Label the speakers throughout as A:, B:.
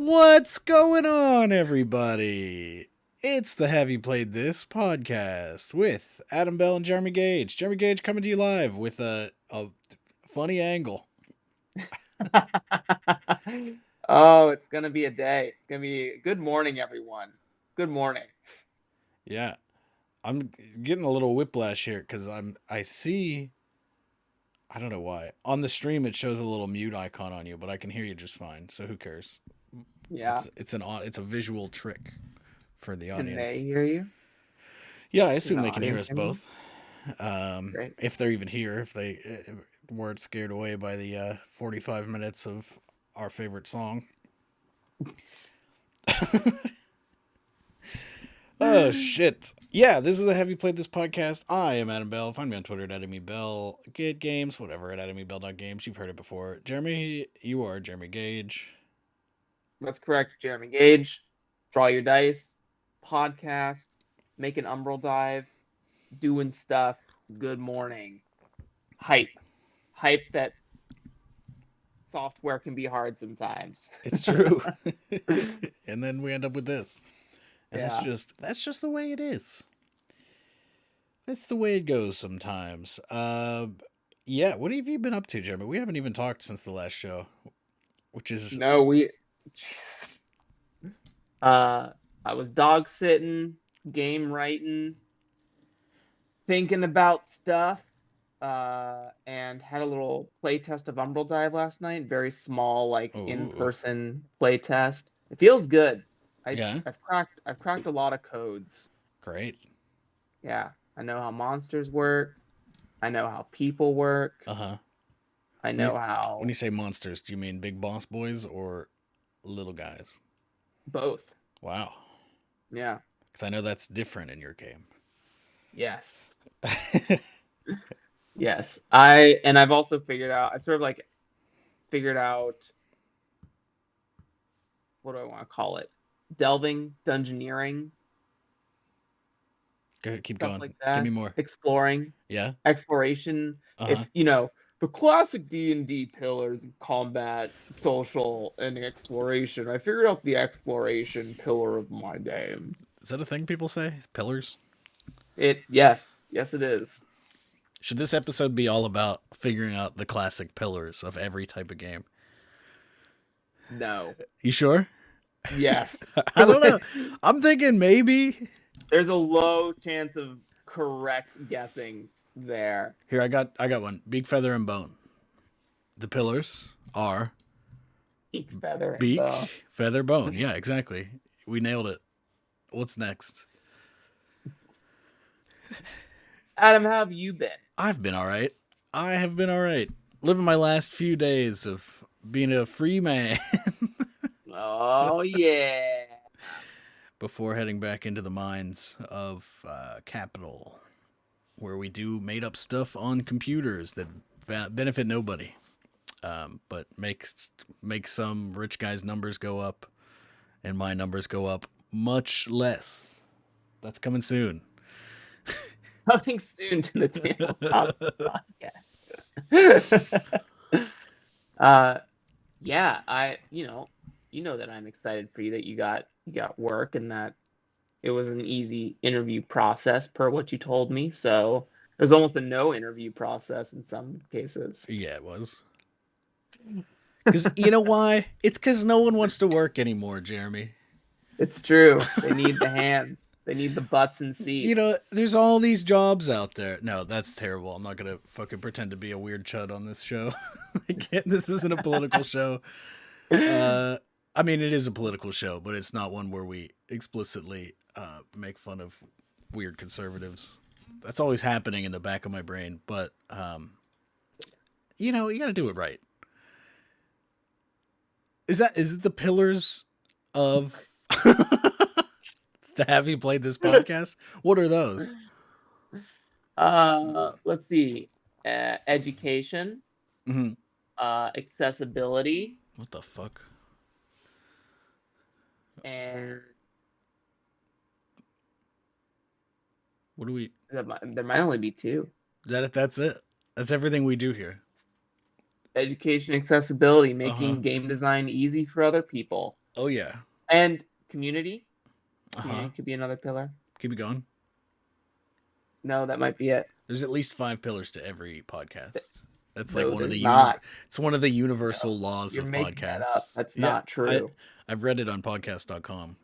A: What's going on, everybody? It's the Have You Played This podcast with Adam Bell and Jeremy Gage. Jeremy Gage coming to you live with a funny angle.
B: Oh, it's gonna be a day. It's gonna be good morning, everyone. Good morning.
A: Yeah, I'm getting a little whiplash here because I see. I don't know why. On the stream, it shows a little mute icon on you, but I can hear you just fine. So who cares?
B: Yeah.
A: It's a visual trick for the
B: Can they
A: audience.
B: hear you?
A: Yeah, I
B: Can
A: assume
B: the
A: they can hear
B: audience
A: us
B: hear me?
A: both.
B: Great.
A: If they're even here, if they weren't scared away by the 45 minutes of our favorite song. Oh, shit. Yeah, this is the Have You Played This podcast. I am Adam Bell. Find me on Twitter at AdamyBell. Get games, whatever, at AdamyBell.games. You've heard it before. Jeremy, you are Jeremy Gage.
B: That's correct, Jeremy Gage. Draw your dice, podcast, make an umbral dive, doing stuff. Good morning. Hype. Hype that software can be hard sometimes.
A: It's true. And then we end up with this. And
B: Yeah.
A: that's just the way it is. That's the way it goes sometimes. Yeah, what have you been up to, Jeremy? We haven't even talked since the last show, which is
B: No, Jesus. I was dog sitting, game writing, thinking about stuff, and had a little play test of Umbral Dive last night. Very small, like
A: oh
B: in-person play test. It feels good.
A: yeah,
B: I've cracked a lot of codes.
A: great.
B: Yeah, I know how monsters work. I know how people work.
A: Uh huh.
B: I
A: When you
B: know
A: when
B: how
A: you say monsters, do you mean big boss boys or little guys?
B: both.
A: Wow,
B: Yeah.
A: because I know that's different in your game.
B: Yes. Yes. I've also figured out. I've sort of like figured out, what do I want to call it? Delving, dungeoneering,
A: Go, keep
B: stuff
A: going.
B: like
A: Give
B: that.
A: me more.
B: Exploring,
A: Yeah.
B: exploration.
A: Uh huh.
B: If the classic D&D pillars of combat, social, and exploration. I figured out the exploration pillar of my game.
A: Is that a thing people say? Pillars.
B: Yes, it is.
A: Should this episode be all about figuring out the classic pillars of every type of game?
B: No.
A: You sure?
B: Yes.
A: I don't know. I'm thinking maybe.
B: There's a low chance of correct guessing there.
A: Here, I got one. Beak, feather, and bone. The pillars are
B: Beak, feather, and
A: beak,
B: bone.
A: feather, bone. Yeah, exactly. We nailed it. What's next?
B: Adam, how have you been?
A: I've been all right. I have been all right. Living my last few days of being a free man
B: Oh yeah.
A: before heading back into the mines of Capital, where we do made up stuff on computers that benefit nobody, but makes some rich guy's numbers go up and my numbers go up much less. That's coming soon.
B: Coming soon to the tabletop podcast. uh yeah, you know that I'm excited for you that you got work and that it was an easy interview process per what you told me. So it was almost a no interview process in some cases.
A: Yeah, it was. Because you know why? It's because no one wants to work anymore, Jeremy.
B: It's true. They need the hands. They need the butts and
A: You
B: seats.
A: know, there's all these jobs out there. No, that's terrible. I'm not gonna fucking pretend to be a weird chud on this show. Again, this isn't a political show. I mean, it is a political show, but it's not one where we explicitly make fun of weird conservatives. That's always happening in the back of my brain, but you know, you got to do it right. Is it the pillars of the Have You Played This podcast? What are those?
B: Let's see. Education,
A: Mm-hmm.
B: accessibility,
A: What the fuck?
B: and
A: What do we?
B: there might only be two.
A: That's it. That's everything we do here.
B: Education, accessibility,
A: Uh huh.
B: making game design easy for other people.
A: Oh yeah.
B: And community.
A: Uh-huh.
B: Community could be another pillar.
A: Keep it going.
B: No, that might be it.
A: There's at least 5 pillars to every podcast. That's like
B: No,
A: one of
B: there's
A: the
B: not.
A: it's one of the
B: No,
A: universal laws
B: you're
A: of
B: making that up.
A: podcasts.
B: That's
A: Yeah,
B: not true.
A: I've read it on podcast.com.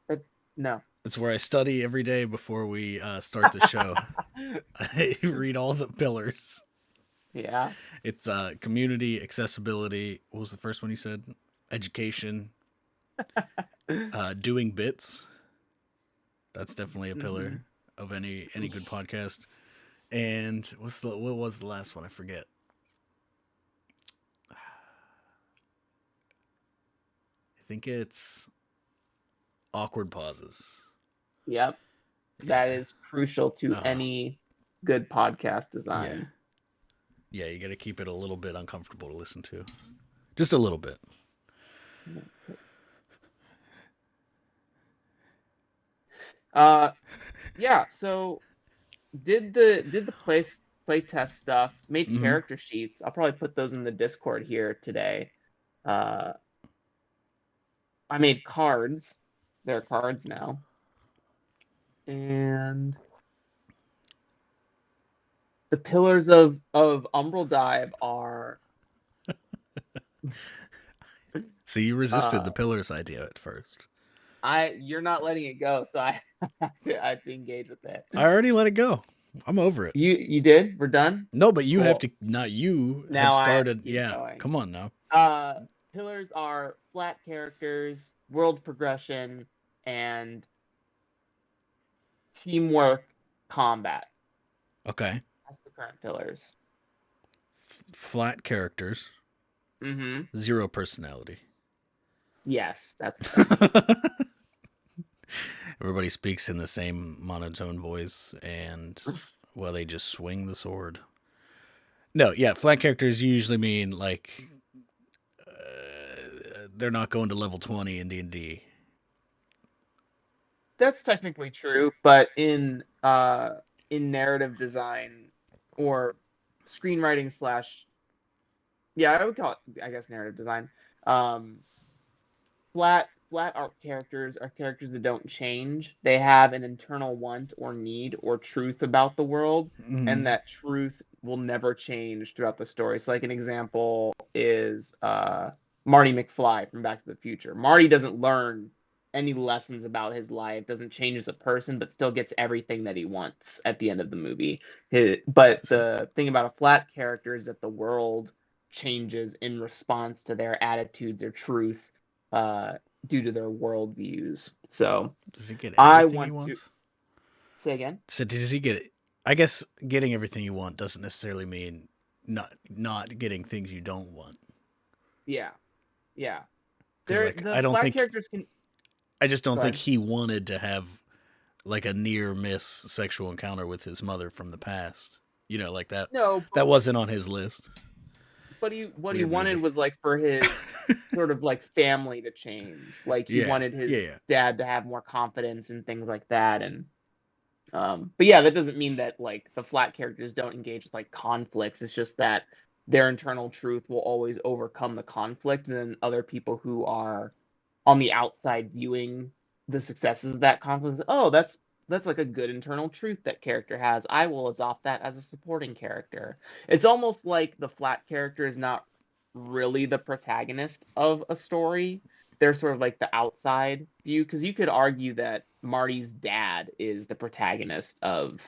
B: But no.
A: It's where I study every day before we start the show. I read all the pillars.
B: Yeah.
A: It's community, accessibility. What was the first one you said? Education, doing bits. That's definitely a pillar of any good podcast. And what was the last one? I forget. I think it's awkward pauses.
B: Yep. That is crucial to any good podcast design.
A: Yeah, you got to keep it a little bit uncomfortable to listen to. Just a little bit.
B: Yeah, so did the play test stuff, made character sheets. I'll probably put those in the Discord here today. I made cards. There are cards now. And the pillars of Umbral Dive are
A: So you resisted the pillars idea at first.
B: you're not letting it go, so I have to engage with it.
A: I already let it go. I'm over it.
B: You did? We're done?
A: No, but you have to. Not you
B: Now
A: have started.
B: I have to keep
A: Yeah,
B: going.
A: come on now.
B: Pillars are flat characters, world progression, and teamwork combat.
A: Okay.
B: That's the current pillars.
A: Flat characters.
B: Mm-hmm.
A: 0 personality.
B: Yes, that's
A: Everybody speaks in the same monotone voice, and well, they just swing the sword. No, yeah, flat characters usually mean like they're not going to level 20 in D&D.
B: That's technically true, but in narrative design or screenwriting / yeah, I would call it, I guess, narrative design. Flat art characters are characters that don't change. They have an internal want or need or truth about the world, and that truth will never change throughout the story. So, like, an example is Marty McFly from Back to the Future. Marty doesn't learn any lessons about his life, doesn't change as a person, but still gets everything that he wants at the end of the movie. But the thing about a flat character is that the world changes in response to their attitudes or truth due to their worldviews. So
A: does he get
B: I
A: everything he
B: want to
A: wants?
B: say again.
A: So does he get it? I guess getting everything you want doesn't necessarily mean not getting things you don't want.
B: Yeah.
A: Like,
B: The
A: I don't
B: flat
A: think
B: characters can.
A: I just don't
B: Go
A: think
B: ahead.
A: he wanted to have like a near miss sexual encounter with his mother from the past. You know, like that.
B: No,
A: That wasn't on his list.
B: but he
A: Weird
B: wanted
A: movie.
B: was like for his sort of like family to change. Like he wanted his dad to have more confidence and things like that. And but yeah, that doesn't mean that like the flat characters don't engage with like conflicts. It's just that their internal truth will always overcome the conflict, and then other people who are on the outside viewing the successes of that conflict, oh, that's like a good internal truth that character has. I will adopt that as a supporting character. It's almost like the flat character is not really the protagonist of a story. They're sort of like the outside view, because you could argue that Marty's dad is the protagonist of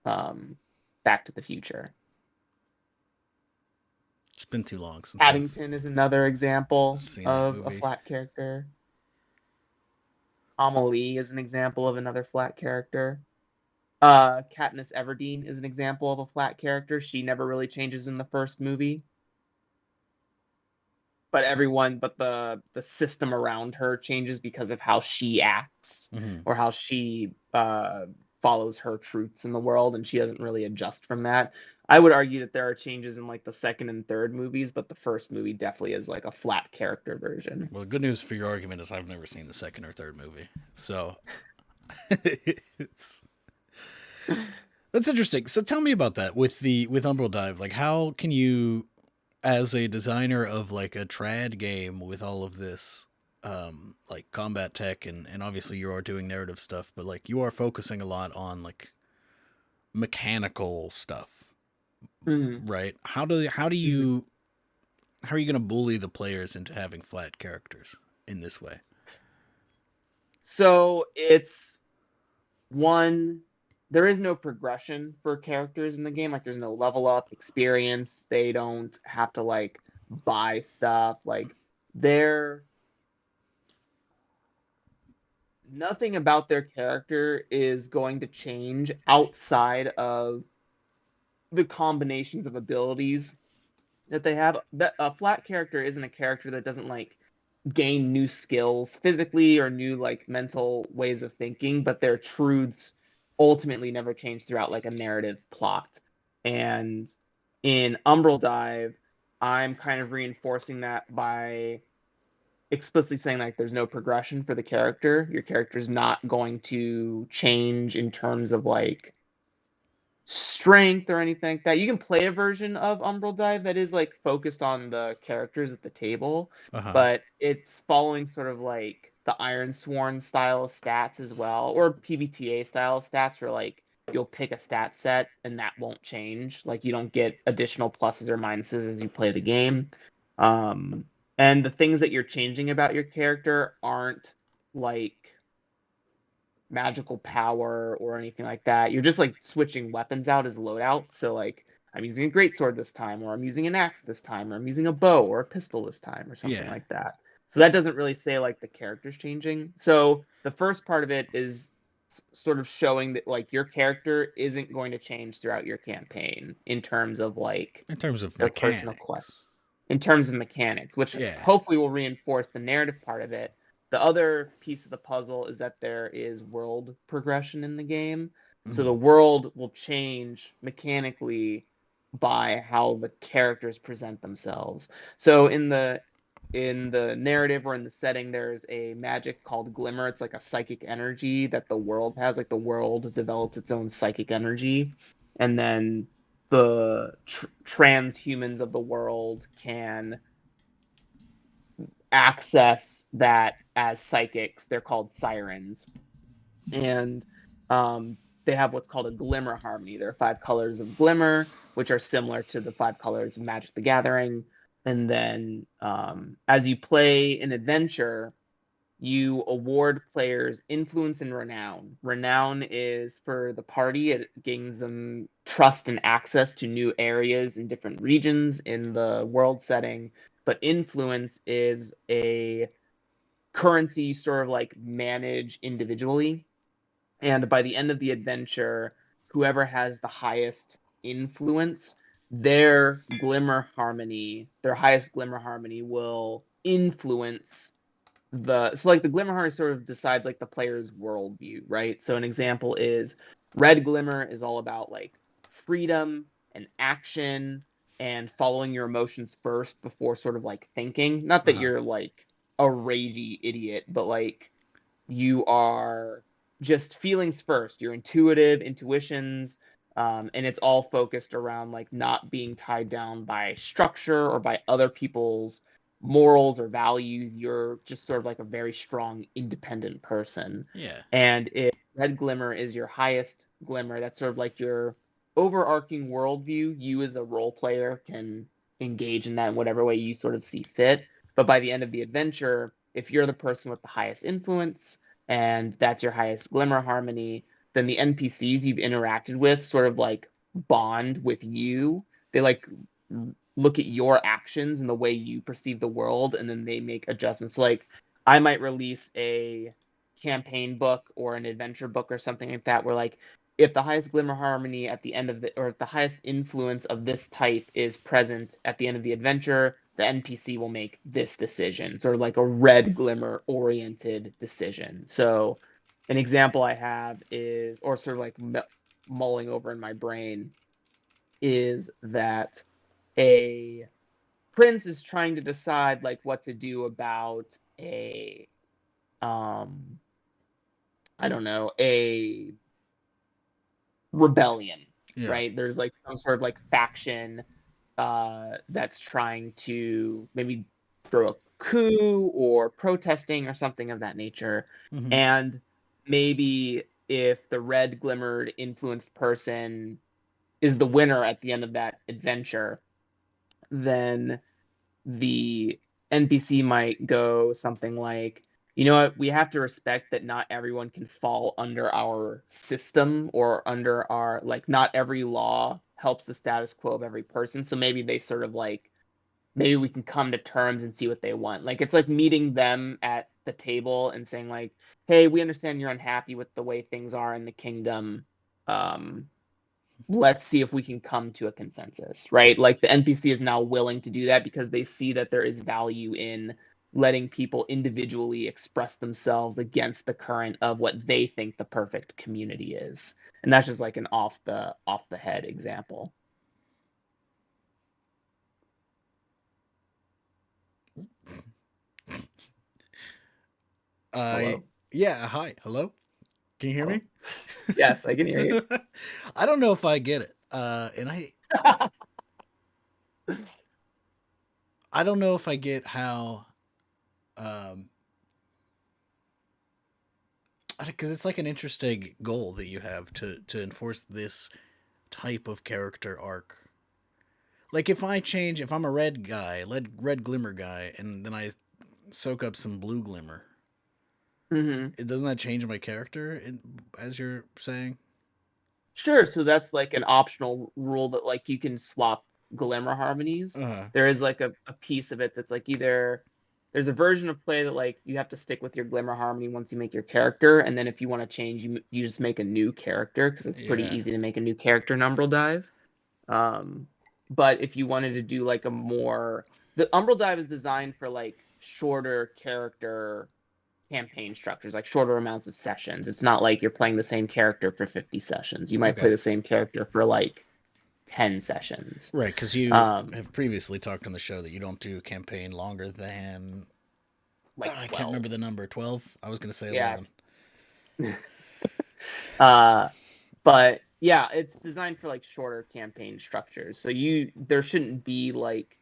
B: Back to the Future.
A: It's been too long since
B: Paddington is another example
A: seen
B: of a flat character. Amelie is an example of another flat character. Katniss Everdeen is an example of a flat character. She never really changes in the first movie. But the system around her changes because of how she acts or how she follows her truths in the world, and she doesn't really adjust from that. I would argue that there are changes in like the second and third movies, but the first movie definitely is like a flat character version.
A: Well, good news for your argument is I've never seen the second or third movie, so that's interesting. So tell me about that with Umbral Dive. Like, how can you as a designer of like a trad game with all of this like combat tech and obviously you are doing narrative stuff, but like you are focusing a lot on like mechanical stuff,
B: Mhm.
A: right? How do
B: Mhm.
A: you how are you going to bully the players into having flat characters in this way?
B: So it's one, there is no progression for characters in the game. Like there's no level up experience. They don't have to like buy stuff. Like they're nothing about their character is going to change outside of the combinations of abilities that they have. That a flat character isn't a character that doesn't like gain new skills physically or new like mental ways of thinking, but their truths ultimately never change throughout like a narrative plot. And in Umbral Dive, I'm kind of reinforcing that by explicitly saying like there's no progression for the character. Your character's not going to change in terms of like strength or anything like that. You can play a version of Umbral Dive that is like focused on the characters at the table,
A: Uh-huh.
B: but it's following sort of like the Iron Sworn style of stats as well, or PBTA style of stats where like you'll pick a stat set and that won't change. Like you don't get additional pluses or minuses as you play the game. Um, and the things that you're changing about your character aren't like magical power or anything like that. You're just like switching weapons out as loadout. So like I'm using a greatsword this time, or I'm using an axe this time, or I'm using a bow or a pistol this time, or something
A: Yeah.
B: like that. So that doesn't really say like the character's changing. So the first part of it is sort of showing that like your character isn't going to change throughout your campaign in terms of like
A: In terms of
B: their personal quest,
A: mechanics.
B: in terms of mechanics, which
A: Yeah.
B: hopefully will reinforce the narrative part of it. The other piece of the puzzle is that there is world progression in the game. So the
A: Mhm.
B: world will change mechanically by how the characters present themselves. So in the narrative or in the setting, there's a magic called Glimmer. It's like a psychic energy that the world has. Like the world developed its own psychic energy. And then the transhumans of the world can access that as psychics. They're called sirens. And um, they have what's called a Glimmer Harmony. There are 5 colors of Glimmer, which are similar to the 5 colors of Magic the Gathering. And then as you play an adventure, you award players influence and renown. Renown is for the party, it gains them trust and access to new areas in different regions in the world setting. But influence is a currency you sort of like manage individually. And by the end of the adventure, whoever has the highest influence, their highest Glimmer Harmony will influence like the Glimmer Harness sort of decides like the player's worldview, right? So an example is Red Glimmer is all about like freedom and action and following your emotions first before sort of like thinking. Not that
A: Uh-huh.
B: you're like a ragey idiot, but like you are just feelings first, your intuitions, and it's all focused around like not being tied down by structure or by other people's morals or values. You're just sort of like a very strong independent person.
A: Yeah.
B: And if Red Glimmer is your highest glimmer, that's sort of like your overarching worldview. You as a role player can engage in that in whatever way you sort of see fit. But by the end of the adventure, if you're the person with the highest influence and that's your highest Glimmer Harmony, then the NPCs you've interacted with sort of like bond with you. They like look at your actions and the way you perceive the world, and then they make adjustments. So, like I might release a campaign book or an adventure book or something like that, where like if the highest Glimmer Harmony at the end of the, or if the highest influence of this type is present at the end of the adventure, the NPC will make this decision, sort of like a red glimmer oriented decision. So, an example I have is, or sort of like mulling over in my brain, is that a prince is trying to decide like what to do about a, um, I don't know, a rebellion,
A: Yeah.
B: right? There's like some sort of like faction that's trying to maybe throw a coup or protesting or something of that nature.
A: Mm-hmm.
B: And maybe if the red glimmered influenced person is the winner at the end of that adventure, then the NPC might go something like, you know what, we have to respect that not everyone can fall under our system or under our, like, not every law helps the status quo of every person. So maybe they sort of like, maybe we can come to terms and see what they want. Like, it's like meeting them at the table and saying like, hey, we understand you're unhappy with the way things are in the kingdom. Um, let's see if we can come to a consensus, right? Like the NPC is now willing to do that because they see that there is value in letting people individually express themselves against the current of what they think the perfect community is. And that's just like an off the head example.
A: I
B: Hello?
A: Yeah, hi, hello. Can you hear me?
B: Hello? Yes, I can hear you.
A: I don't know if I get it. And I don't know if I get how um because it's like an interesting goal that you have to enforce this type of character arc. Like if I'm a red guy, red glimmer guy, and then I soak up some blue glimmer,
B: Hmm.
A: it doesn't that change my character as you're saying?
B: Sure. So that's like an optional rule that like you can swap Glimmer harmonies.
A: Uh
B: There is like a piece of it that's like either there's a version of play that like you have to stick with your Glimmer harmony once you make your character, and then if you want to change, you just make a new character because it's pretty
A: yeah.
B: easy to make a new character in Umbral Dive. Um, but if you wanted to do like a more, the Umbral Dive is designed for like shorter character campaign structures, like shorter amounts of sessions. It's not like you're playing the same character for 50 sessions. You might play
A: Okay.
B: the same character for like 10 sessions.
A: Right, because you
B: Um,
A: have previously talked on the show that you don't do a campaign longer than
B: like
A: I can't remember
B: 12.
A: the number. 12. I was gonna say
B: Yeah.
A: 11.
B: uh, but yeah, it's designed for like shorter campaign structures. So there shouldn't be like,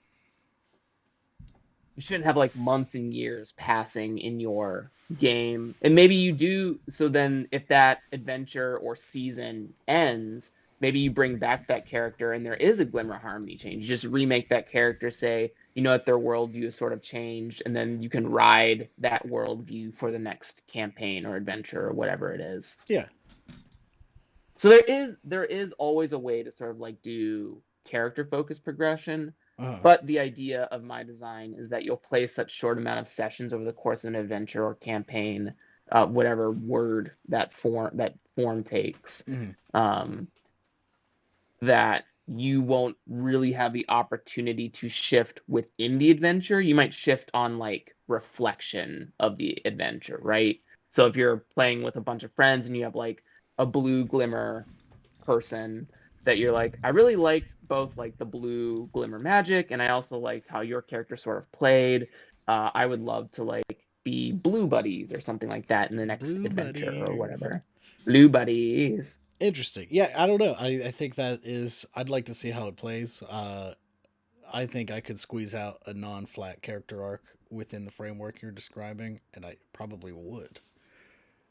B: you shouldn't have like months and years passing in your game. And maybe you do. So then, if that adventure or season ends, maybe you bring back that character and there is a Glimmer Harmony change. You just remake that character, say, you know what, their worldview has sort of changed, and then you can ride that worldview for the next campaign or adventure or whatever it is.
A: Yeah.
B: So there is always a way to sort of like do character focused progression,
A: Uh
B: but the idea of my design is that you'll play such short amount of sessions over the course of an adventure or campaign, whatever word that form takes,
A: hmm
B: um, that you won't really have the opportunity to shift within the adventure. You might shift on like reflection of the adventure, right? So if you're playing with a bunch of friends and you have like a blue glimmer person that you're like, I really liked both like the blue glimmer magic and I also liked how your character sort of played. I would love to like be blue buddies or something like that in the next
A: Blue
B: adventure or
A: buddies.
B: whatever. Blue buddies.
A: Interesting. Yeah, I don't know. I think that is. I'd like to see how it plays. I think I could squeeze out a non-flat character arc within the framework you're describing, and I probably would.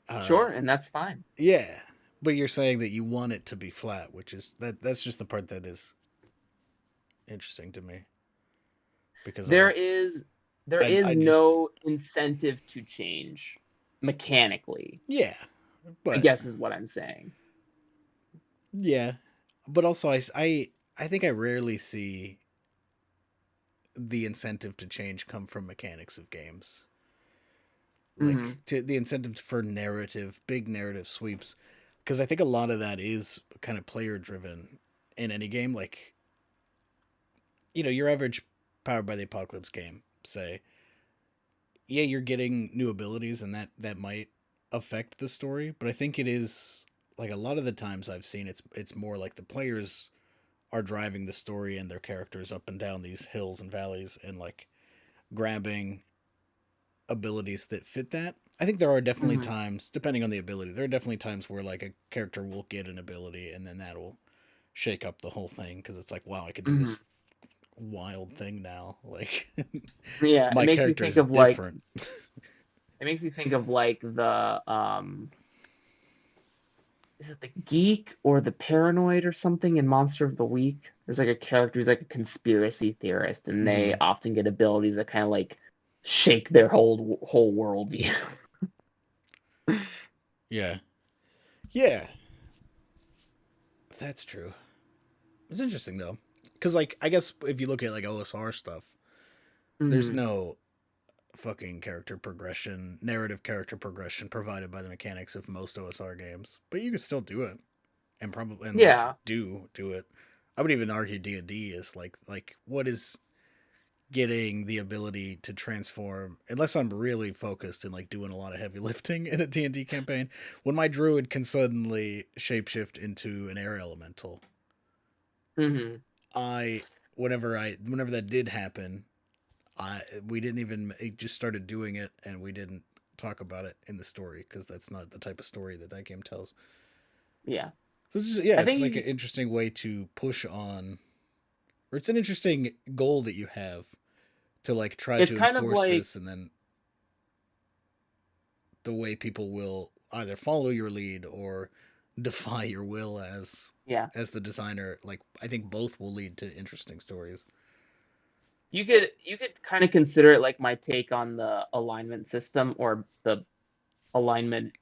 A: Uh,
B: Sure, and that's fine.
A: yeah, but you're saying that you want it to be flat, which is that's just the part that is interesting to me because
B: There is there
A: I
B: is
A: just
B: no incentive to change mechanically,
A: yeah,
B: I
A: but
B: guess is what I'm saying.
A: yeah, but also I think I rarely see the incentive to change come from mechanics of games.
B: Hmm.
A: Like to the incentive for narrative, big narrative sweeps, because I think a lot of that is kind of player driven in any game. Like your average Powered by the Apocalypse game, say, yeah, you're getting new abilities, and that might affect the story. But I think it is like a lot of the times I've seen it's more like the players are driving the story and their characters up and down these hills and valleys and like grabbing abilities that fit that. I think there are definitely
B: Hmm.
A: times, depending on the ability, there are definitely times where like a character will get an ability and then that'll shake up the whole thing because it's like, wow, I could do
B: Hmm.
A: this wild thing now. Like
B: Yeah, it
A: my
B: makes me
A: character
B: think
A: is
B: of like
A: different.
B: it makes me think of like the is it the geek or the paranoid or something in Monster of the Week? There's like a character who's like a conspiracy theorist, and they
A: Hmm.
B: often get abilities that kind of like shake their whole worldview.
A: Yeah. Yeah. That's true. It's interesting though, because like I guess if you look at like OSR stuff, there's
B: Hmm.
A: no fucking character progression, narrative character progression provided by the mechanics of most OSR games, but you can still do it and probably and like
B: Yeah,
A: do it. I would even argue D&D is like what is getting the ability to transform unless I'm really focused and like doing a lot of heavy lifting in a D&D campaign when my druid can suddenly shapeshift into an air elemental.
B: hmm
A: I whenever that did happen, I we didn't even it just started doing it and we didn't talk about it in the story because that's not the type of story that game tells.
B: yeah.
A: So it's just, yeah,
B: I
A: it's
B: think
A: like an interesting way to push on, or it's an interesting goal that you have to like try
B: it's
A: to
B: kind of
A: enforce
B: like
A: this, and then the way people will either follow your lead or defy your will
B: yeah.
A: as the designer. Like I think both will lead to interesting stories.
B: You could kind of consider it like my take on the alignment system or the alignment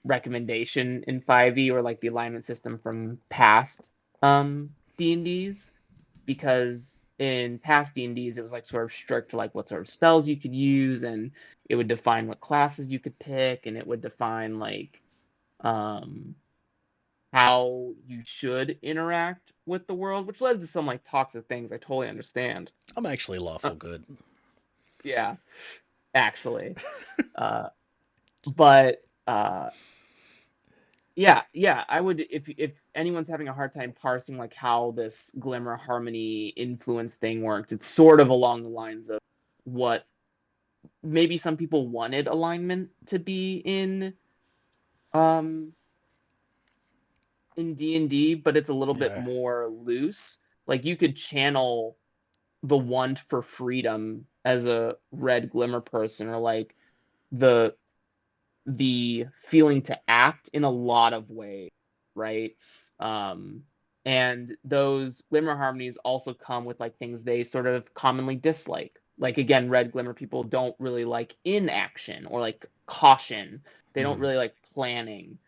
B: recommendation in 5e or like the alignment system from past D&Ds, because in past D&Ds it was like sort of strict like what sort of spells you could use, and it would define what classes you could pick, and it would define like um how you should interact with the world, which led to some like toxic things. I totally understand.
A: I'm actually
B: Uh,
A: lawful good.
B: yeah, actually. Uh, but yeah, I would, if anyone's having a hard time parsing like how this Glimmer Harmony influence thing works, it's sort of along the lines of what maybe some people wanted alignment to be um in D&D, but it's a little bit
A: Yeah.
B: more loose. Like you could channel the want for freedom as a red glimmer person, or like the the feeling to act in a lot of ways, right? Um, and those glimmer harmonies also come with like things they sort of commonly dislike. Like again, red glimmer people don't really like inaction or like caution. They don't
A: Mm-hmm.
B: really like planning,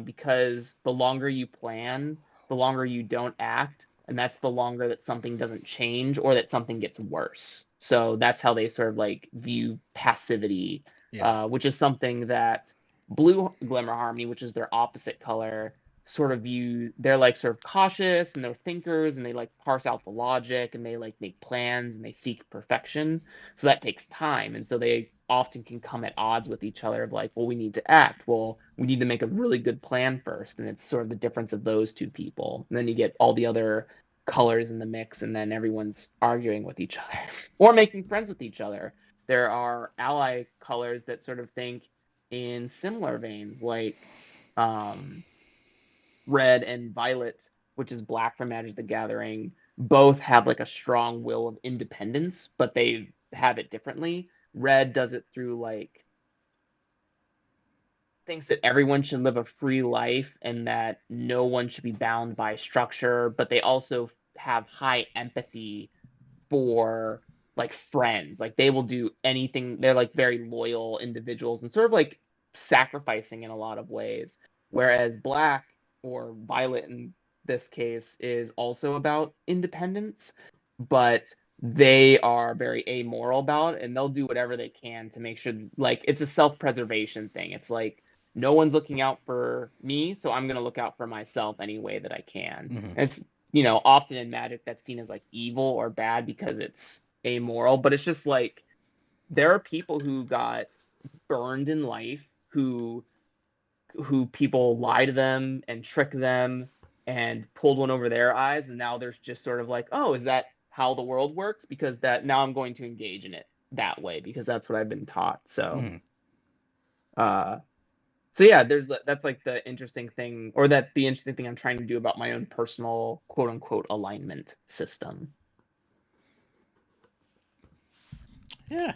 B: because the longer you plan, the longer you don't act, and that's the longer that something doesn't change or that something gets worse. So that's how they sort of like view passivity,
A: Yeah.
B: which is something that blue Glimmer Harmony, which is their opposite color, sort of view. They're like sort of cautious and they're thinkers, and they like parse out the logic, and they like make plans and they seek perfection. So that takes time, and so they often can come at odds with each other of like, well, we need to act. Well, we need to make a really good plan first, and it's sort of the difference of those two people. And then you get all the other colors in the mix, and then everyone's arguing with each other or making friends with each other. There are ally colors that sort of think in similar veins, like um, red and violet, which is black from Magic the Gathering, both have like a strong will of independence, but they have it differently. Red does it through like thinks that everyone should live a free life and that no one should be bound by structure, but they also have high empathy for like friends. Like they will do anything. They're like very loyal individuals and sort of like sacrificing in a lot of ways. Whereas black or violet in this case is also about independence, but they are very amoral about it, and they'll do whatever they can to make sure like it's a self-preservation thing. It's like no one's looking out for me, so I'm going to look out for myself any way that I can.
A: Mm-hmm.
B: And it's, often in Magic that's seen as like evil or bad because it's amoral, but it's just like there are people who got burned in life, who people lie to them and trick them and pulled one over their eyes, and now there's just sort of like, oh, is that how the world works? Because that now I'm going to engage in it that way because that's what I've been taught. So
A: Mm-hmm.
B: uh so yeah, that's like the interesting thing, or that the interesting thing I'm trying to do about my own personal quote unquote alignment system.
A: Yeah.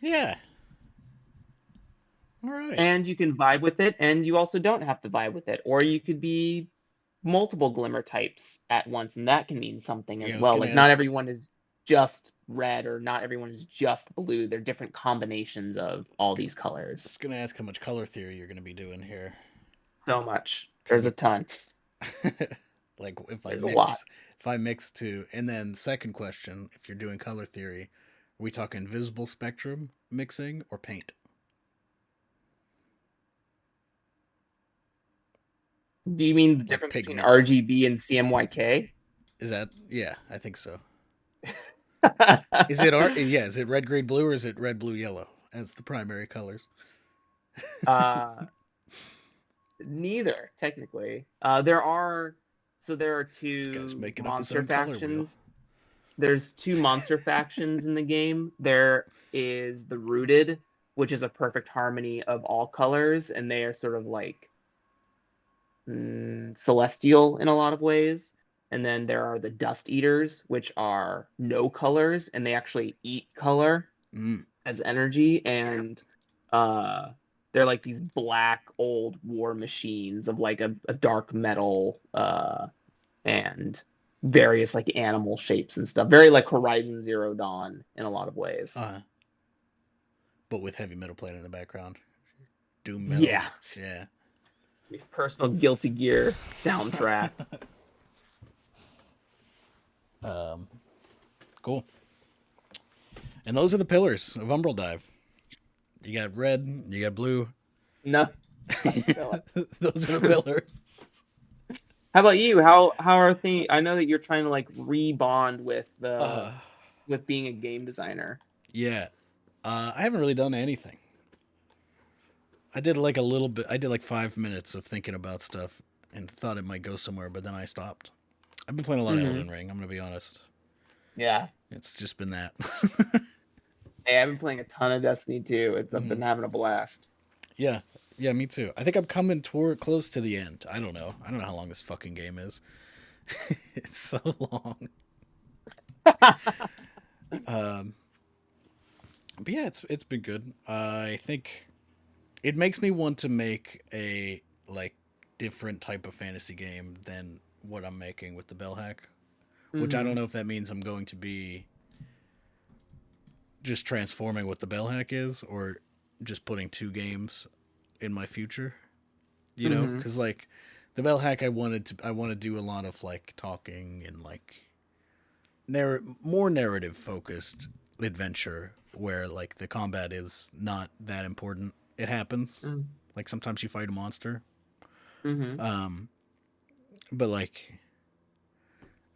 A: Yeah. All right.
B: And you can vibe with it, and you also don't have to vibe with it. Or you could be multiple glimmer types at once, and that can mean something
A: Yeah,
B: as
A: I was
B: well.
A: gonna
B: Like not
A: ask.
B: everyone is just red, or not everyone is just blue. They're different combinations of
A: I was
B: all
A: gonna,
B: these colors.
A: how much color theory you're gonna be doing here.
B: So much.
A: Can
B: There's
A: you
B: a ton.
A: like
B: There's a lot.
A: if I mix two, and then second question, if you're doing color theory, are we talking visible spectrum mixing or paint?
B: Do you mean the
A: Like
B: difference between
A: pigment.
B: RGB and CMYK?
A: Is that yeah, I think so. Is it red, green, blue, or is it red, blue, yellow as the primary colors?
B: uh, Neither, technically. There are
A: This guy's
B: two
A: making up his
B: monster
A: own color wheel.
B: factions. There's two monster factions in the game. There is the Rooted, which is a perfect harmony of all colors, and they are sort of like celestial in a lot of ways. And then there are the Dust Eaters, which are no colors, and they actually eat color
A: Mm.
B: as energy. And uh, they're like these black old war machines of like a dark metal and various like animal shapes and stuff. Very like Horizon Zero Dawn in a lot of ways.
A: Uh, but with heavy metal playing in the background. Doom metal.
B: Yeah,
A: Yeah.
B: personal Guilty Gear soundtrack.
A: um, cool. And those are the pillars of Umbral Dive. You got red, you got blue.
B: No, nothing fell.
A: Those are the pillars.
B: How about you? How are things? I know that you're trying to like rebond with the
A: Uh,
B: with being a game designer.
A: yeah. I haven't really done anything. I did like a little bit. I did like 5 minutes of thinking about stuff and thought it might go somewhere, but then I stopped. I've been playing a lot of
B: Mm-hmm.
A: Elden Ring. I'm gonna be honest.
B: Yeah.
A: It's just been that.
B: Hey, I've been playing a ton of Destiny too. I've
A: Hmm.
B: been having a blast.
A: Yeah, yeah, me too. I think I'm coming toward close to the end. I don't know. I don't know how long this fucking game is. It's so long. Um, but yeah, it's been good. I think it makes me want to make a like different type of fantasy game than what I'm making with the Bell Hack, which I don't
B: Mm-hmm.
A: know if that means I'm going to be just transforming what the Bell Hack is or just putting two games in my future. You know,
B: Mm-hmm.
A: because like the Bell Hack, I want to do a lot of like talking and like more narrative focused adventure where like the combat is not that important. It happens. Like sometimes you fight a monster.
B: Mm-hmm.
A: Um, but like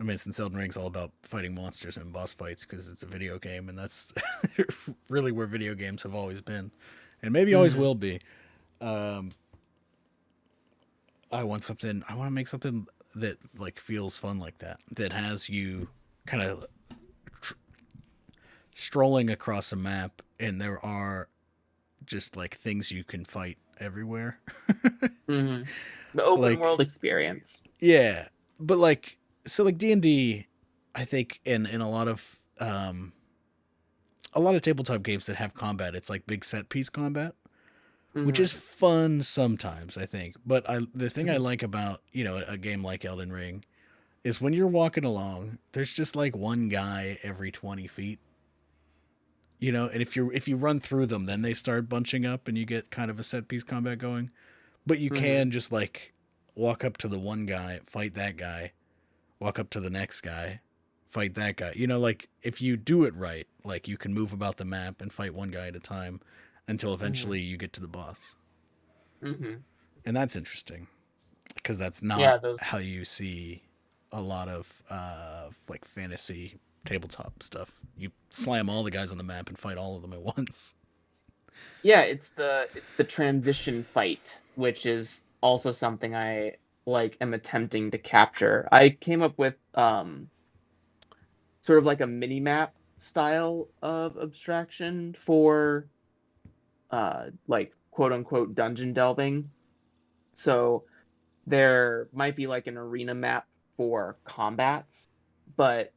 A: I mean, since Elden Ring's all about fighting monsters and boss fights because it's a video game, and that's really where video games have always been, and maybe always
B: Mm-hmm.
A: will be. Um, I want something. I want to make something that like feels fun like that. That has you kind of tr- strolling across a map, and there are just like things you can fight everywhere.
B: Mm-hmm. The open
A: Like
B: world experience.
A: yeah, but like so like D&D, I think in a lot of tabletop games that have combat, it's like big set piece combat, which
B: Mm-hmm.
A: is fun sometimes, I think. But the thing I like about, you know, a game like Elden Ring is when you're walking along, there's just like one guy every 20 feet, you know, and if you run through them, then they start bunching up and you get kind of a set piece combat going. But you
B: Mm-hmm.
A: can just like walk up to the one guy, fight that guy, walk up to the next guy, fight that guy. You know, like if you do it right, like you can move about the map and fight one guy at a time until
B: Mm-hmm.
A: eventually you get to the boss.
B: Mm-hmm.
A: And that's interesting because that's not
B: Yeah, those
A: how you see a lot of like fantasy tabletop stuff. You slam all the guys on the map and fight all of them at once.
B: Yeah, it's the transition fight, which is also something I like am attempting to capture. I came up with sort of like a mini map style of abstraction for like quote unquote dungeon delving. So there might be like an arena map for combats, but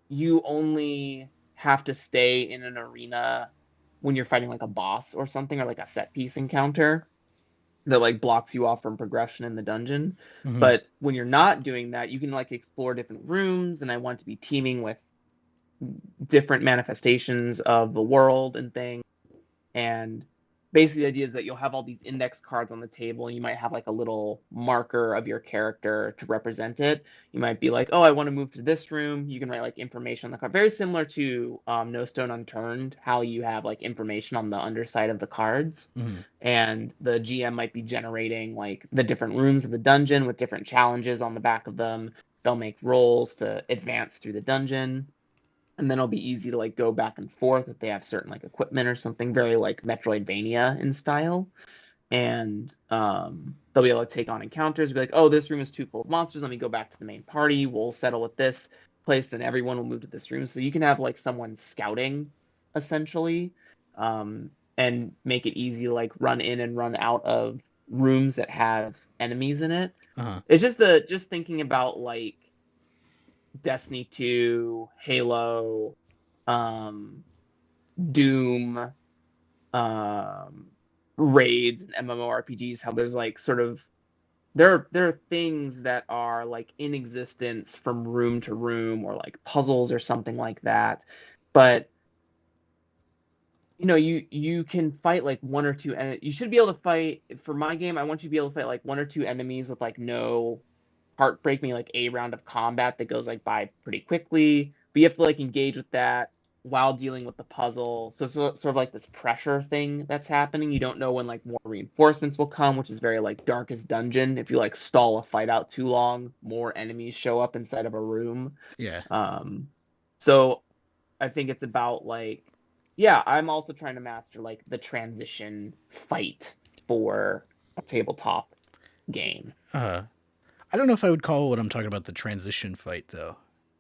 B: you only have to stay in an arena when you're fighting like a boss or something, or like a set piece encounter that like blocks you off from progression in the dungeon.
A: Hmm.
B: But when you're not doing that, you can like explore different rooms, and I want to be teaming with different manifestations of the world and things. And basically, the idea is that you'll have all these index cards on the table, and you might have like a little marker of your character to represent it. You might be like, oh, I want to move to this room. You can write like information on the card. Very similar to No Stone Unturned, how you have like information on the underside of the cards.
A: Hmm.
B: And the GM might be generating like the different rooms of the dungeon with different challenges on the back of them. They'll make rolls to advance through the dungeon, and then it'll be easy to like go back and forth if they have certain like equipment or something, very like Metroidvania in style. And they'll be able to take on encounters, be like, oh, this room is too full of monsters, let me go back to the main party, we'll settle with this place, then everyone will move to this room. So you can have like someone scouting essentially, um, and make it easy to like run in and run out of rooms that have enemies in it.
A: Uh-huh.
B: It's just thinking about like Destiny 2, Halo, um, Doom, um, raids and MMORPGs, how there's like sort of there are things that are like in existence from room to room, or like puzzles or something like that. But you can fight like one or two, and you should be able to fight. For my game, I want you to be able to fight like one or two enemies with like no heartbreak me, like a round of combat that goes like by pretty quickly, but you have to like engage with that while dealing with the puzzle. So it's sort of like this pressure thing that's happening. You don't know when like more reinforcements will come, which is very like Darkest Dungeon. If you like stall a fight out too long, more enemies show up inside of a room.
A: Yeah.
B: Um so I think it's about like, yeah, I'm also trying to master like the transition fight for a tabletop game.
A: Uh, I don't know if I would call what I'm talking about the transition fight though,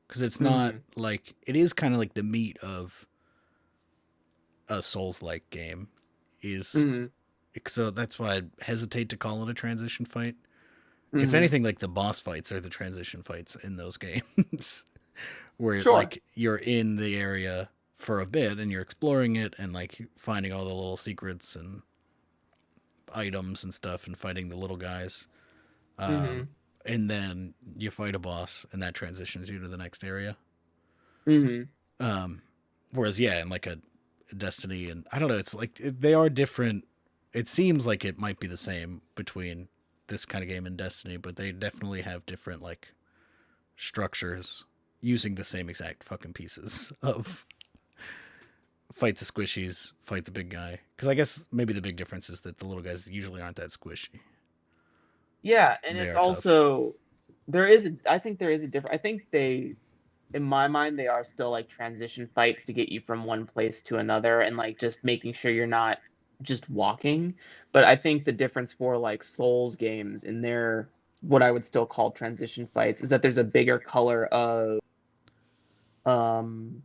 A: because it's not
B: Mm-hmm.
A: like it is kind of like the meat of a Souls-like game. Is
B: Mm-hmm.
A: so that's why I hesitate to call it a transition fight. If
B: Mm-hmm.
A: anything, like the boss fights are the transition fights in those games, where
B: Sure.
A: like you're in the area for a bit and you're exploring it and like finding all the little secrets and items and stuff and fighting the little guys.
B: Mm-hmm.
A: And then you fight a boss and that transitions you to the next area.
B: Mm-hmm.
A: Um, Whereas, yeah, in like a Destiny and I don't know, it's like they are different. It seems like it might be the same between this kind of game and Destiny, but they definitely have different like structures using the same exact fucking pieces of fight the squishies, fight the big guy. Because I guess maybe the big difference is that the little guys usually aren't that squishy.
B: Yeah, and
A: They
B: it's
A: are tough.
B: also I think there is a difference. I think they, in my mind, they are still like transition fights to get you from one place to another, and like just making sure you're not just walking. But I think the difference for like Souls games in their, what I would still call transition fights, is that there's a bigger color of um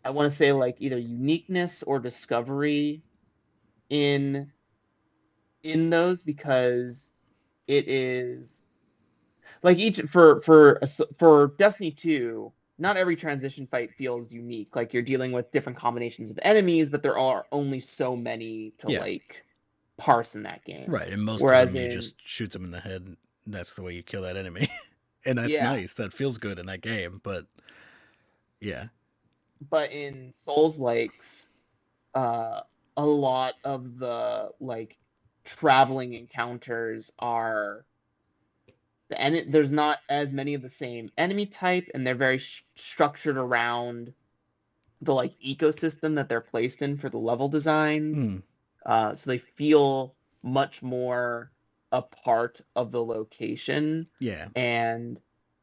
B: I want to say like either uniqueness or discovery in those, because it is like each for Destiny 2, not every transition fight feels unique. Like you're dealing with different combinations of enemies, but there are only so many to
A: Yeah,
B: like parse in that game.
A: right. And most of
B: Whereas
A: them, you
B: in
A: just shoot them in the head. And that's the way you kill that enemy. And that's
B: Yeah,
A: nice. That feels good in that game. But yeah,
B: but in Souls likes, uh a lot of the like traveling encounters are there's not as many of the same enemy type, and they're very structured around the like ecosystem that they're placed in for the level designs.
A: hmm,
B: So they feel much more a part of the location,
A: yeah.
B: and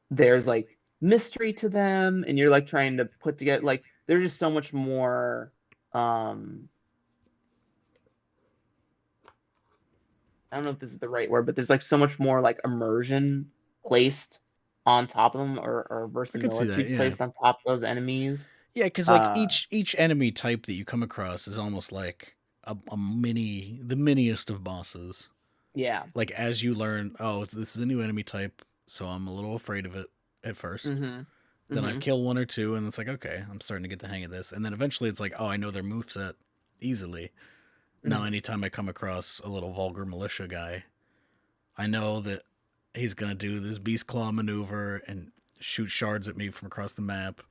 B: there's like mystery to them, and you're like trying to put together like there's just so much more. Um, I don't know if this is the right word, but there's like so much more like immersion placed on top of them, or
A: I could see that.
B: verisimilitude
A: Yeah,
B: placed on top of those enemies.
A: yeah. Because like
B: Uh,
A: each enemy type that you come across is almost like the miniest of bosses.
B: yeah.
A: Like as you learn, oh, this is a new enemy type, so I'm a little afraid of it at first.
B: Mm-hmm.
A: Then I
B: Mm-hmm.
A: kill one or two, and it's like, okay, I'm starting to get the hang of this. And then eventually it's like, oh, I know their moveset easily. Now,
B: Mm-hmm.
A: anytime I come across a little vulgar militia guy, I know that he's going to do this beast claw maneuver and shoot shards at me from across the map.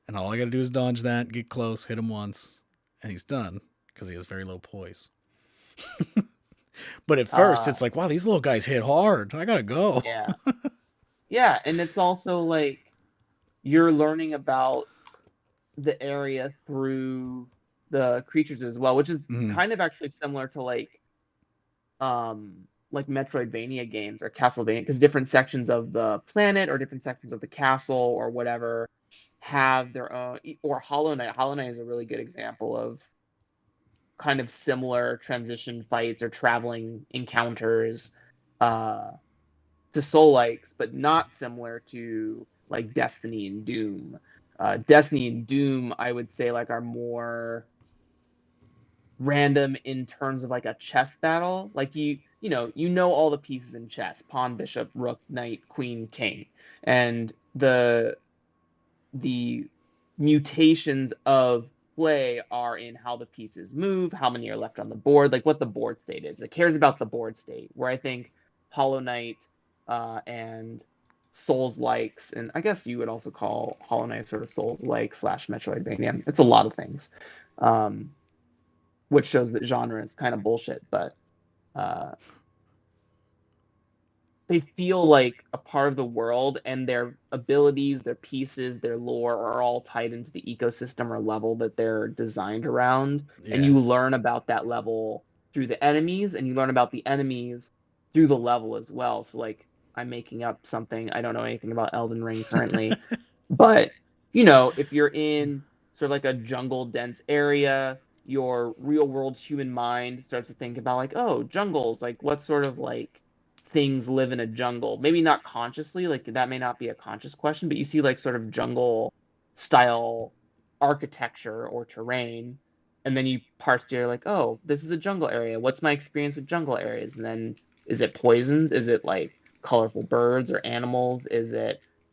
A: And all I got to do is dodge that, get close, hit him once, and he's done because he has very low poise. But at first,
B: Uh,
A: it's like, wow, these little guys hit hard. I got to go.
B: yeah. Yeah, and it's also like you're learning about the area through the creatures as well, which is
A: Mm,
B: kind of actually similar to like Metroidvania games or Castlevania, because different sections of the planet or different sections of the castle or whatever have their own, or Hollow Knight. Hollow Knight is a really good example of kind of similar transition fights or traveling encounters uh to Soul Likes, but not similar to like Destiny and Doom. Destiny and Doom, I would say, like are more random in terms of like a chess battle. Like you know all the pieces in chess: pawn, bishop, rook, knight, queen, king, and the mutations of play are in how the pieces move, how many are left on the board, like what the board state is. It cares about the board state. Where I think Hollow Knight and Souls likes, and I guess you would also call Hollow Knight sort of Souls like slash Metroidvania. It's a lot of things, um, which shows that genre is kind of bullshit, but uh, they feel like a part of the world, and their abilities, their pieces, their lore are all tied into the ecosystem or level that they're designed around. And
A: yeah.
B: you learn about that level through the enemies, and you learn about the enemies through the level as well. So like I'm making up something. I don't know anything about Elden Ring currently, but if you're in sort of like a jungle dense area, your real world human mind starts to think about like, oh, jungles, like what sort of like things live in a jungle. Maybe not consciously, like that may not be a conscious question, but you see like sort of jungle style architecture or terrain, and then you parse together like, oh, this is a jungle area. What's my experience with jungle areas? And then is it poisons? Is it like colorful birds or animals?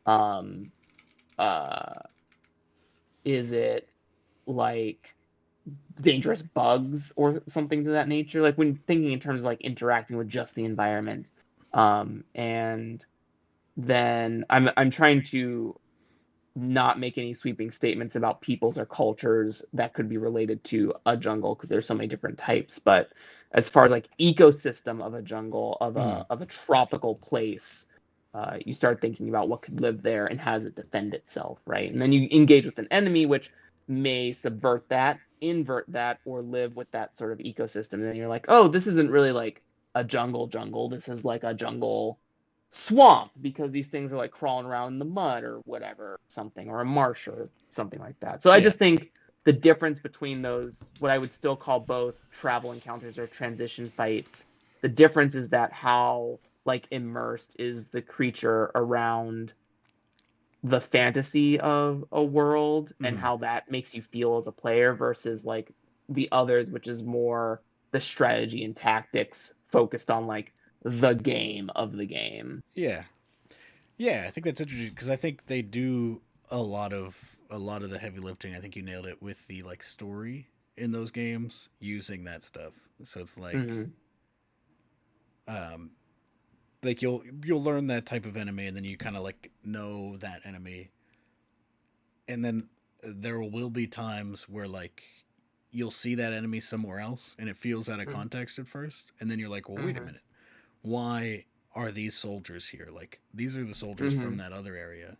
B: Um uh is it like dangerous bugs or something to that nature, like when thinking in terms of like interacting with just the environment. And then I'm trying to not make any sweeping statements about peoples or cultures that could be related to a jungle, because there's so many different types. But as far as like ecosystem of a jungle, of
A: Mm,
B: a tropical place, you start thinking about what could live there and how does it defend itself, right? And then you engage with an enemy which may subvert that, invert that, or live with that sort of ecosystem. And then you're like, oh, this isn't really like a jungle. This is like a jungle swamp, because these things are like crawling around in the mud or whatever, something, or a marsh or something like that. So I
A: yeah.
B: just think the difference between those, what I would still call both travel encounters or transition fights, the difference is that how like immersed is the creature around the fantasy of a world and
A: Mm,
B: how that makes you feel as a player, versus like the others, which is more the strategy and tactics focused on like the game of the game.
A: yeah. Yeah, I think that's interesting because I think they do a lot of the heavy lifting. I think you nailed it with the like story in those games using that stuff. So it's
B: Mm-hmm.
A: um like you'll learn that type of enemy and then you kind of like know that enemy. And then there will be times where like you'll see that enemy somewhere else and it feels out of context at first and then you're like, "Well, wait a
B: Mm-hmm.
A: minute. Why are these soldiers here? Like these are the soldiers from
B: Mm-hmm.
A: that other area.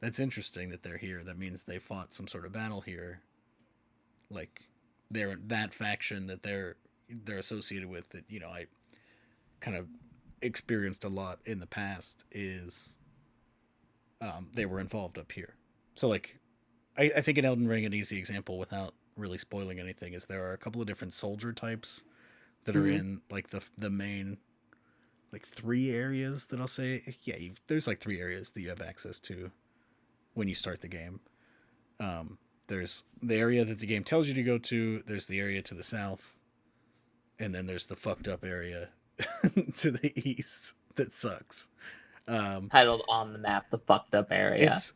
A: That's interesting that they're here. That means they fought some sort of battle here. Like they're that faction that they're associated with that, I kind of experienced a lot in the past is they were involved up here. So like I think in Elden Ring an easy example without really spoiling anything is there are a couple of different soldier types that are
B: Mm-hmm.
A: in like the main like three areas that I'll say. Yeah, there's like three areas that you have access to when you start the game. Um, there's the area that the game tells you to go to. There's the area to the south, and then there's the fucked up area to the east that sucks. Um,
B: Titled on the map, the fucked up area.
A: it's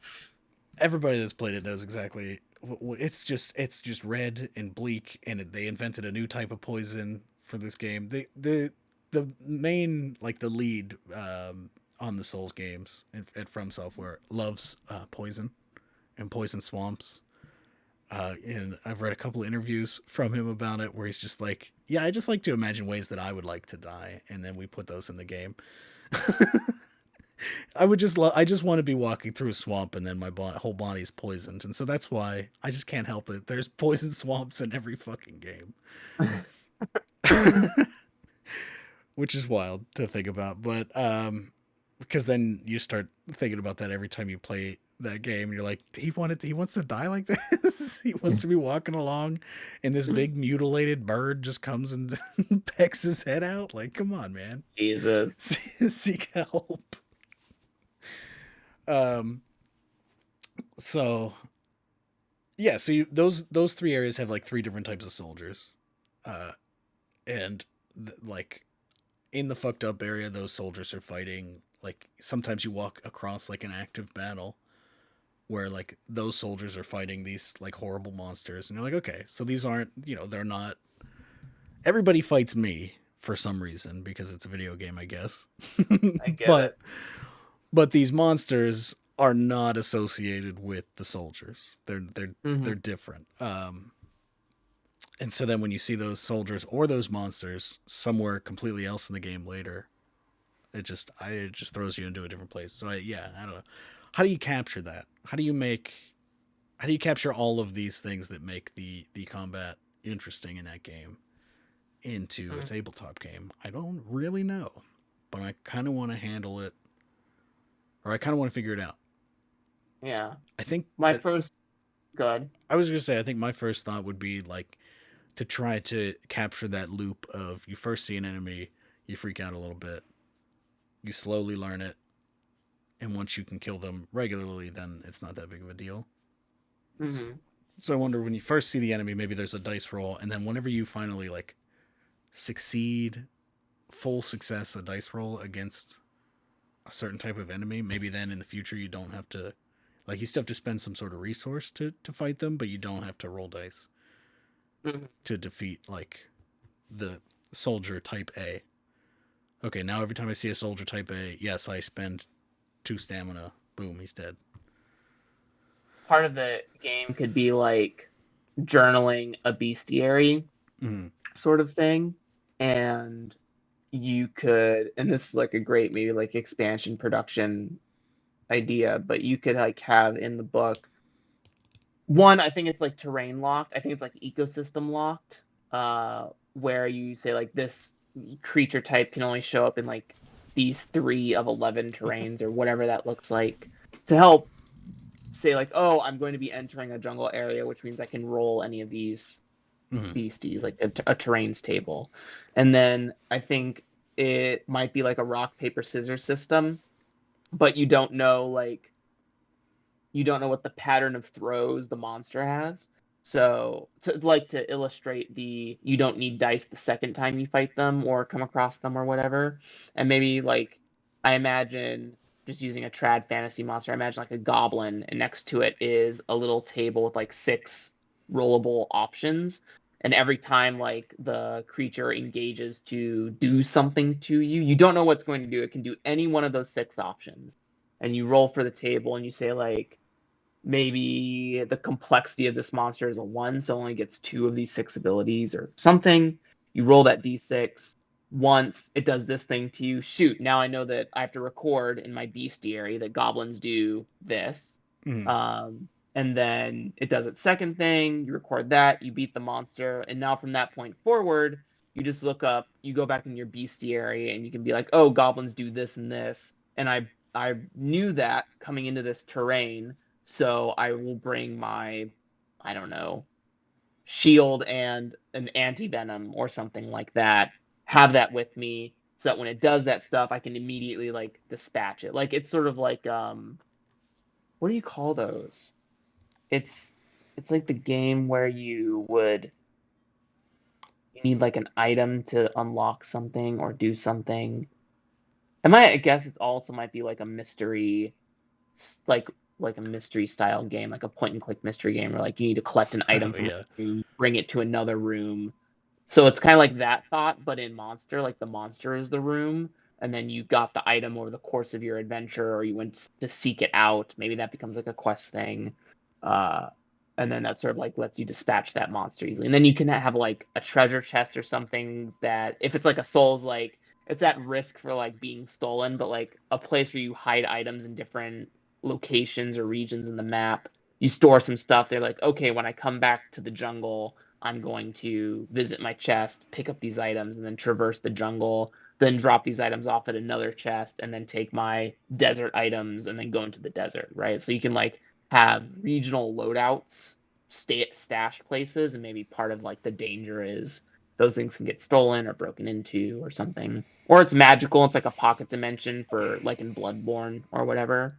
A: everybody that's played it knows exactly. It's just red and bleak, and they invented a new type of poison for this game. The main, like the lead, on the Souls games at From Software loves poison and poison swamps. And I've read a couple of interviews from him about it where he's just like, yeah, I just like to imagine ways that I would like to die, and then we put those in the game. I just want to be walking through a swamp and then my whole body's poisoned, and so that's why I just can't help it. There's poison swamps in every fucking game, which is wild to think about. But because then you start thinking about that every time you play that game. You're like, he wants to die like this. He wants to be walking along, and this big mutilated bird just comes and pecks his head out. Like, come on, man,
B: Jesus.
A: seek help. Um. So yeah, so those three areas have like three different types of soldiers, uh, and like in the fucked up area, those soldiers are fighting. Like sometimes you walk across like an active battle where like those soldiers are fighting these like horrible monsters, and you're like, okay, so these aren't, they're not. Everybody fights me for some reason because it's a video game, I guess.
B: I get it.
A: but but these monsters are not associated with the soldiers. They're
B: Mm-hmm.
A: different. And so then when you see those soldiers or those monsters somewhere completely else in the game later, it just throws you into a different place. So I don't know. How do you capture that? How do you capture all of these things that make the combat interesting in that game into a
B: Mm.
A: tabletop game? I don't really know, but I kind of want to handle it, or I kind of want to figure it out.
B: Yeah.
A: I think
B: My first good.
A: I was gonna say I think my first thought would be like to try to capture that loop of you first see an enemy, you freak out a little bit, you slowly learn it, and once you can kill them regularly, then it's not that big of a deal.
B: Mm-hmm.
A: So I wonder when you first see the enemy, maybe there's a dice roll, and then whenever you finally like succeed, full success, a dice roll against a certain type of enemy, maybe then in the future you don't have to, like, you still have to spend some sort of resource to fight them, but you don't have to roll dice
B: Mm-hmm.
A: to defeat like the soldier type A. Okay, now every time I see a soldier type A, yes, I spend 2 stamina. Boom, he's dead.
B: Part of the game could be like journaling a bestiary
A: Mm-hmm.
B: sort of thing, and you could, and this is like a great maybe like expansion production idea, but you could like have in the book one, I think it's like terrain locked. I think it's like ecosystem locked, where you say like this creature type can only show up in like these 3 of 11 terrains or whatever that looks like, to help say like, oh, I'm going to be entering a jungle area, which means I can roll any of these
A: Mm-hmm.
B: beasties, like a terrains table. And then I think it might be like a rock paper scissors system, but you don't know what the pattern of throws the monster has. So to illustrate the you don't need dice the second time you fight them or come across them or whatever. And maybe like I imagine just using a trad fantasy monster, I imagine like a goblin, and next to it is a little table with like 6 rollable options. And every time like the creature engages to do something to you, you don't know what's going to do. It can do any one of those 6 options. And you roll for the table and you say like maybe the complexity of this monster is a 1, so it only gets 2 of these 6 abilities or something. You roll that d6 once, it does this thing to you. Shoot, now I know that I have to record in my bestiary that goblins do this.
A: Mm-hmm.
B: And then it does its second thing, you record that, you beat the monster, and now from that point forward, you just look up, you go back in your bestiary, and you can be like, oh, goblins do this and this. And I knew that coming into this terrain, so I will bring my, I don't know, shield and an anti-venom or something like that. Have that with me so that when it does that stuff, I can immediately like dispatch it. Like it's sort of like what do you call those? It's it's like the game where you need like an item to unlock something or do something. I guess it also might be like a mystery, like like a mystery style game, like a point and click mystery game, where like you need to collect an item from
A: Yeah.
B: a room, bring it to another room. So it's kind of like that thought, but in Monster, like the monster is the room, and then you got the item over the course of your adventure, or you went to seek it out. Maybe that becomes like a quest thing. Uh, and then that sort of like lets you dispatch that monster easily. And then you can have like a treasure chest or something that, if it's like a Souls, like it's at risk for like being stolen, but like a place where you hide items in different locations or regions in the map. You store some stuff. They're like, okay, when I come back to the jungle, I'm going to visit my chest, pick up these items, and then traverse the jungle, then drop these items off at another chest, and then take my desert items and then go into the desert, right? So you can like have regional loadouts, stashed places, and maybe part of like the danger is those things can get stolen or broken into or something. Or it's magical, it's like a pocket dimension for like in Bloodborne or whatever.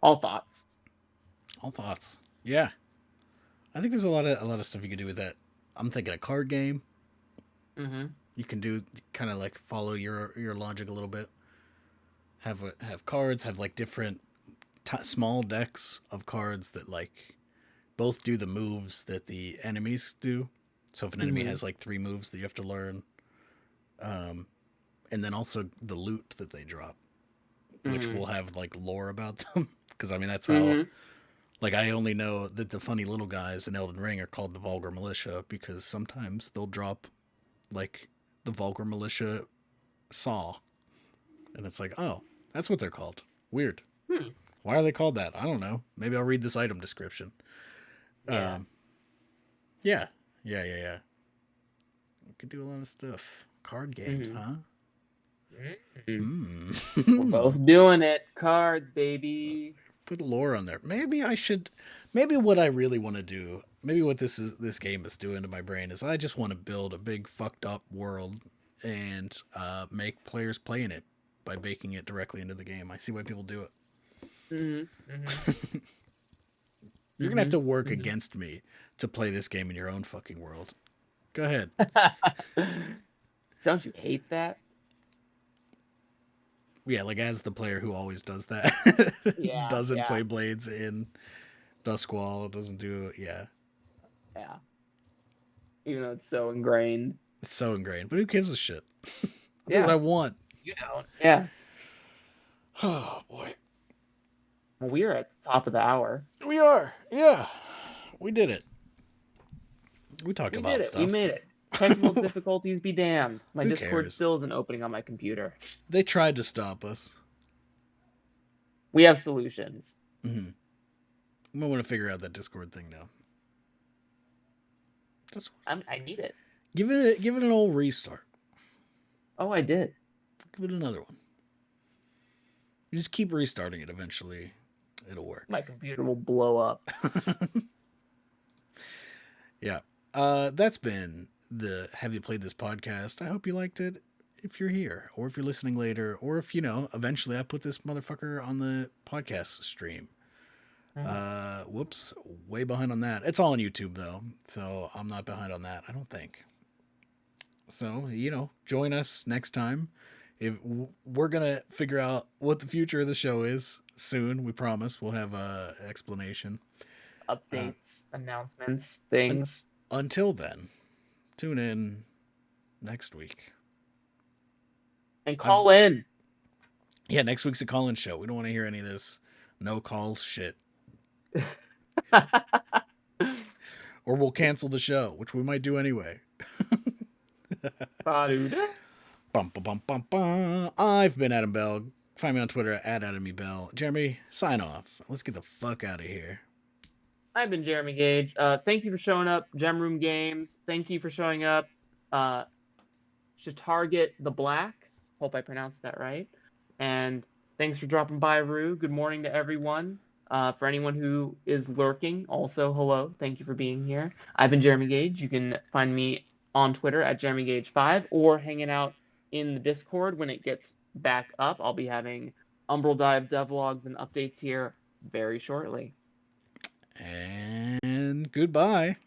B: All thoughts.
A: All thoughts. Yeah. I think there's a lot of stuff you can do with that. I'm thinking a card game.
B: Mm-hmm.
A: You can do kind of like follow your logic a little bit. Have cards, have like different small decks of cards that like both do the moves that the enemies do. So if an enemy
B: Mm-hmm.
A: has like 3 moves that you have to learn, um, and then also the loot that they drop, which
B: Mm-hmm.
A: will have like lore about them. Because I mean that's how,
B: Mm-hmm.
A: like, I only know that the funny little guys in Elden Ring are called the Vulgar Militia because sometimes they'll drop like the Vulgar Militia saw, and it's like, oh, that's what they're called. Weird.
B: Hmm.
A: Why are they called that? I don't know. Maybe I'll read this item description.
B: Yeah.
A: Um, yeah, yeah. We could do a lot of stuff. Card games,
B: Mm-hmm.
A: huh?
B: Mm-hmm. We're
A: Hmm.
B: both doing it. Cards, baby.
A: Put lore on there. Maybe I should. Maybe what I really want to do. Maybe what this game is doing to my brain is I just want to build a big fucked up world and make players play in it by baking it directly into the game. I see why people do it.
B: Mm-hmm. Mm-hmm.
A: You're gonna have to work
B: Mm-hmm.
A: against me to play this game in your own fucking world. Go ahead.
B: Don't you hate that?
A: Yeah, like as the player who always does that,
B: Yeah,
A: doesn't
B: yeah,
A: play Blades in Duskwall, doesn't do, yeah.
B: yeah. Even though it's so ingrained.
A: It's so ingrained, but who gives a shit? I'll do what
B: Yeah,
A: I want.
B: you don't. Yeah.
A: Oh boy,
B: Well, we're at the top of the hour.
A: we are. Yeah, we did it. We talked
B: We did
A: about
B: it. We
A: stuff.
B: made it. Technical difficulties be damned. My
A: Who
B: Discord
A: cares?
B: still isn't opening on my computer.
A: They tried to stop us.
B: We have solutions.
A: Mm-hmm. We might want to figure out that Discord thing now. Just
B: I need it.
A: give it an old restart.
B: Oh, I did.
A: Give it another one. You just keep restarting it. Eventually, it'll work.
B: My computer will blow up.
A: Yeah. That's been the Have You Played This podcast. I hope you liked it. If you're here, or if you're listening later, or if eventually I put this motherfucker on the podcast stream.
B: Mhm.
A: Whoops, way behind on that. It's all on YouTube though, so I'm not behind on that. I don't think. So join us next time. If we're gonna figure out what the future of the show is soon, we promise we'll have a explanation. Uh,
B: Updates, announcements,
A: un-
B: things.
A: until then, tune in next week.
B: And
A: I've
B: call in.
A: Yeah, next week's a call-in show. We don't want to hear any of this no calls shit, or we'll cancel the show, which we might do anyway.
B: Ba-doo-da.
A: Bum, bum, bum, bum, bum. I've been Adam Bell. Find me on Twitter at AdamyBell. Jeremy, sign off. Let's get the fuck out of here.
B: I've been Jeremy Gage. Thank you for showing up, Gem Room Games. Thank you for showing up, Target the Black. Hope I pronounced that right. And thanks for dropping by, Rue. Good morning to everyone. For anyone who is lurking, also hello. Thank you for being here. I've been Jeremy Gage. You can find me on Twitter at JeremyGage5 or hanging out in the Discord when it gets back up. I'll be having Umbral Dive devlogs and updates here very shortly.
A: And goodbye.